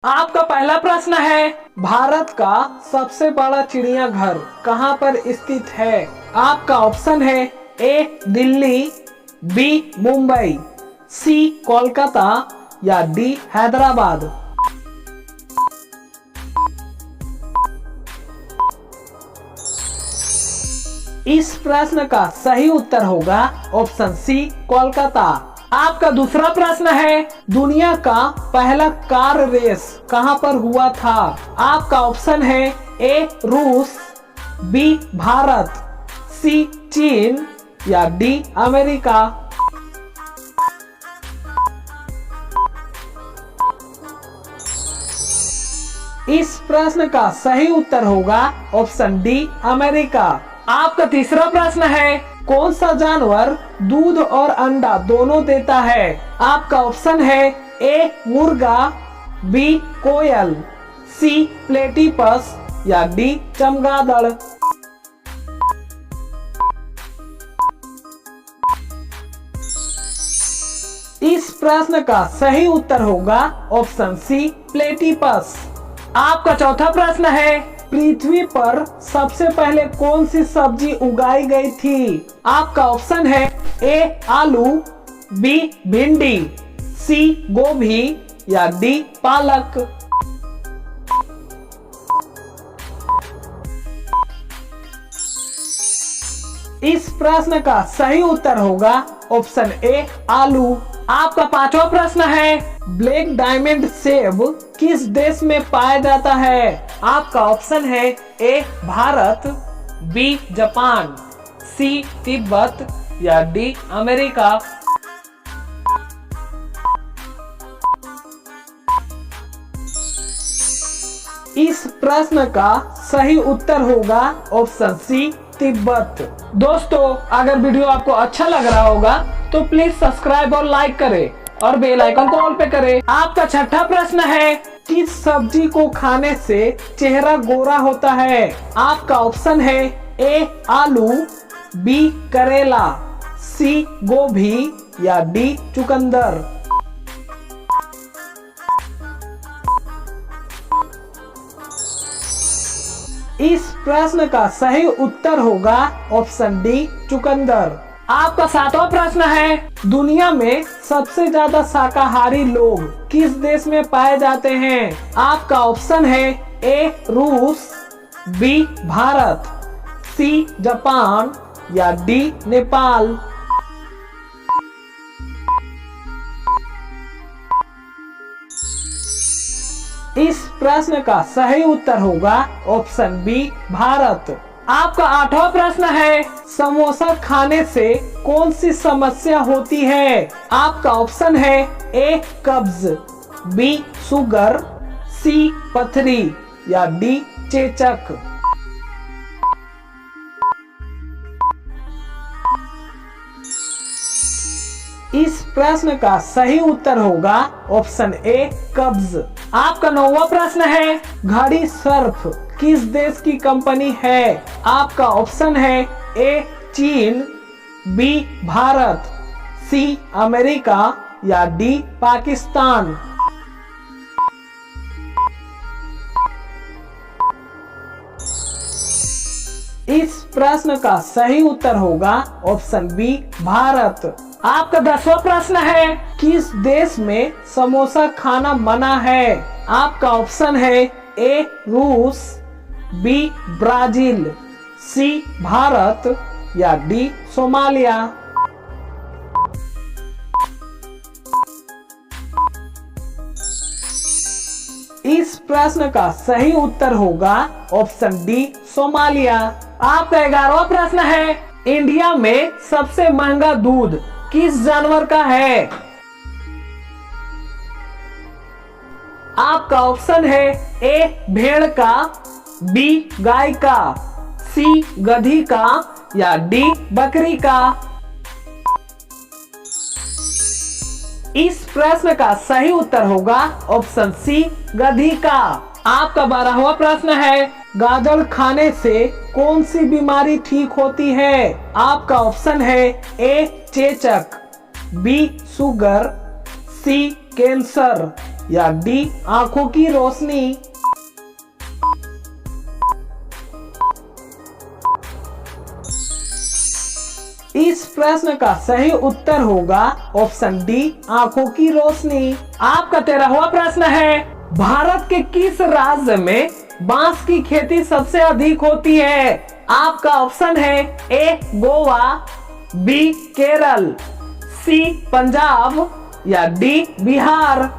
आपका पहला प्रश्न है, भारत का सबसे बड़ा चिड़ियाघर कहाँ पर स्थित है? आपका ऑप्शन है ए दिल्ली, बी मुंबई, सी कोलकाता या डी हैदराबाद। इस प्रश्न का सही उत्तर होगा ऑप्शन सी कोलकाता। आपका दूसरा प्रश्न है, दुनिया का पहला कार रेस कहां पर हुआ था? आपका ऑप्शन है ए रूस, बी भारत, सी चीन या डी अमेरिका। इस प्रश्न का सही उत्तर होगा ऑप्शन डी अमेरिका। आपका तीसरा प्रश्न है, कौन सा जानवर दूध और अंडा दोनों देता है? आपका ऑप्शन है ए मुर्गा, बी कोयल, सी प्लेटिपस या डी चमगादड़। इस प्रश्न का सही उत्तर होगा ऑप्शन सी प्लेटिपस। आपका चौथा प्रश्न है, पृथ्वी पर सबसे पहले कौन सी सब्जी उगाई गई थी? आपका ऑप्शन है ए आलू, बी भिंडी, सी गोभी या डी पालक। इस प्रश्न का सही उत्तर होगा ऑप्शन ए आलू। आपका पांचवा प्रश्न है, ब्लैक डायमंड सेब किस देश में पाया जाता है? आपका ऑप्शन है ए भारत, बी जापान, सी तिब्बत या डी अमेरिका। इस प्रश्न का सही उत्तर होगा ऑप्शन सी तिब्बत। दोस्तों, अगर वीडियो आपको अच्छा लग रहा होगा तो प्लीज सब्सक्राइब और लाइक करें और बेल आइकन को ऑल पे करें। आपका छठा प्रश्न है, किस सब्जी को खाने से चेहरा गोरा होता है? आपका ऑप्शन है ए आलू, बी करेला, सी गोभी या डी चुकंदर। इस प्रश्न का सही उत्तर होगा ऑप्शन डी चुकंदर। आपका सातवां प्रश्न है, दुनिया में सबसे ज्यादा शाकाहारी लोग किस देश में पाए जाते हैं? आपका ऑप्शन है ए रूस, बी भारत, सी जापान या डी नेपाल। इस प्रश्न का सही उत्तर होगा ऑप्शन बी भारत। आपका आठवां प्रश्न है, समोसा खाने से कौन सी समस्या होती है? आपका ऑप्शन है ए कब्ज, बी शुगर, सी पथरी या डी चेचक। इस प्रश्न का सही उत्तर होगा ऑप्शन ए कब्ज। आपका नौवां प्रश्न है, घड़ी सर्फ किस देश की कंपनी है? आपका ऑप्शन है ए चीन, बी भारत, सी अमेरिका या डी पाकिस्तान। इस प्रश्न का सही उत्तर होगा ऑप्शन बी भारत। आपका 10वां प्रश्न है, किस देश में समोसा खाना मना है? आपका ऑप्शन है ए रूस, बी ब्राजील, सी भारत या डी सोमालिया। इस प्रश्न का सही उत्तर होगा ऑप्शन डी सोमालिया। आपका 11वां प्रश्न है, इंडिया में सबसे महंगा दूध किस जानवर का है? आपका ऑप्शन है ए भेड़ का, बी गाय का, सी गधी का या डी बकरी का। इस प्रश्न का सही उत्तर होगा ऑप्शन सी गधी का। आपका 12वां प्रश्न है, गाजर खाने से कौन सी बीमारी ठीक होती है? आपका ऑप्शन है ए चेचक, बी शुगर, सी कैंसर या डी आंखों की रोशनी। इस प्रश्न का सही उत्तर होगा ऑप्शन डी आंखों की रोशनी। आपका 13वां प्रश्न है, भारत के किस राज्य में बांस की खेती सबसे अधिक होती है? आपका ऑप्शन है ए गोवा, बी केरल, सी पंजाब या डी बिहार।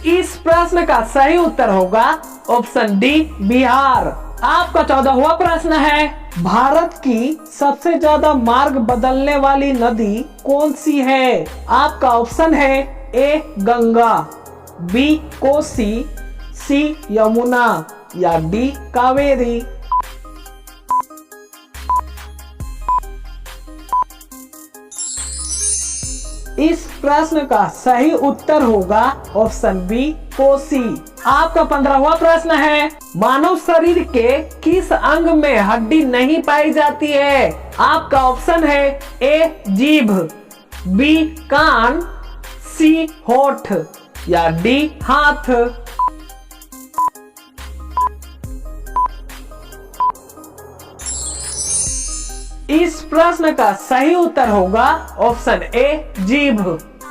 इस प्रश्न का सही उत्तर होगा ऑप्शन डी बिहार। आपका 14वां प्रश्न है, भारत की सबसे ज्यादा मार्ग बदलने वाली नदी कौन सी है? आपका ऑप्शन है ए गंगा, बी कोसी, सी यमुना या डी कावेरी। इस प्रश्न का सही उत्तर होगा ऑप्शन बी कोसी। आपका 15वां प्रश्न है, मानव शरीर के किस अंग में हड्डी नहीं पाई जाती है? आपका ऑप्शन है ए जीभ, बी कान, सी होठ या डी हाथ। इस प्रश्न का सही उत्तर होगा ऑप्शन ए जीभ।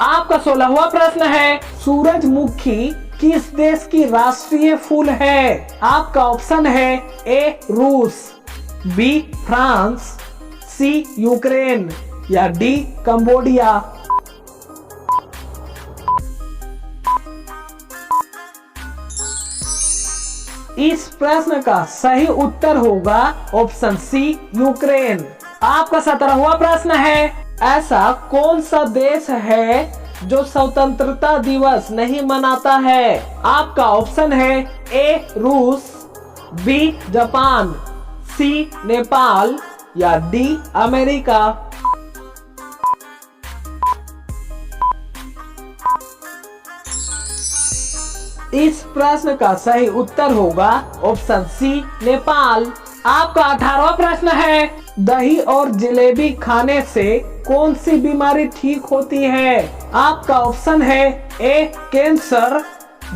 आपका 16वां प्रश्न है, सूरजमुखी किस देश की राष्ट्रीय फूल है? आपका ऑप्शन है ए रूस, बी फ्रांस, सी यूक्रेन या डी कंबोडिया। इस प्रश्न का सही उत्तर होगा ऑप्शन सी यूक्रेन। आपका 17वां प्रश्न है, ऐसा कौन सा देश है जो स्वतंत्रता दिवस नहीं मनाता है? आपका ऑप्शन है ए रूस, बी जापान, सी नेपाल या डी अमेरिका। इस प्रश्न का सही उत्तर होगा ऑप्शन सी नेपाल। आपका 18वां प्रश्न है, दही और जलेबी खाने से कौन सी बीमारी ठीक होती है? आपका ऑप्शन है ए कैंसर,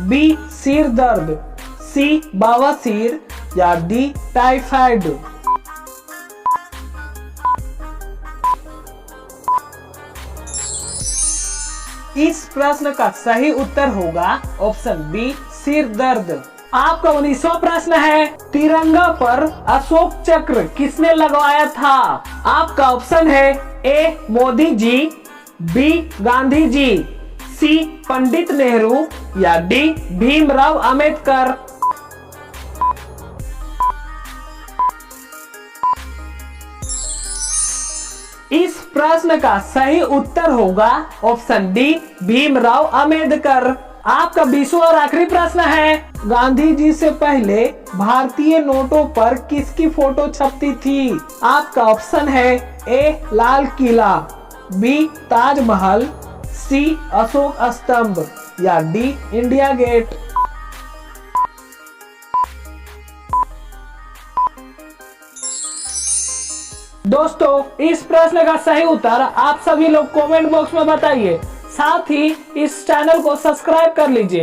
बी सिर दर्द, सी बवासीर या डी टाइफाइड। इस प्रश्न का सही उत्तर होगा ऑप्शन बी सिर दर्द। आपका 19वां प्रश्न है, तिरंगा पर अशोक चक्र किसने लगवाया था? आपका ऑप्शन है ए मोदी जी, बी गांधी जी, सी पंडित नेहरू या डी भीमराव अंबेडकर। इस प्रश्न का सही उत्तर होगा ऑप्शन डी भीमराव अंबेडकर। आपका 20वां और आखिरी प्रश्न है, गांधी जी से पहले भारतीय नोटों पर किसकी फोटो छपती थी? आपका ऑप्शन है ए लाल किला, बी ताजमहल, सी अशोक स्तंभ या डी इंडिया गेट। दोस्तों, इस प्रश्न का सही उत्तर आप सभी लोग कमेंट बॉक्स में बताइए। साथ ही इस चैनल को सब्सक्राइब कर लीजिए।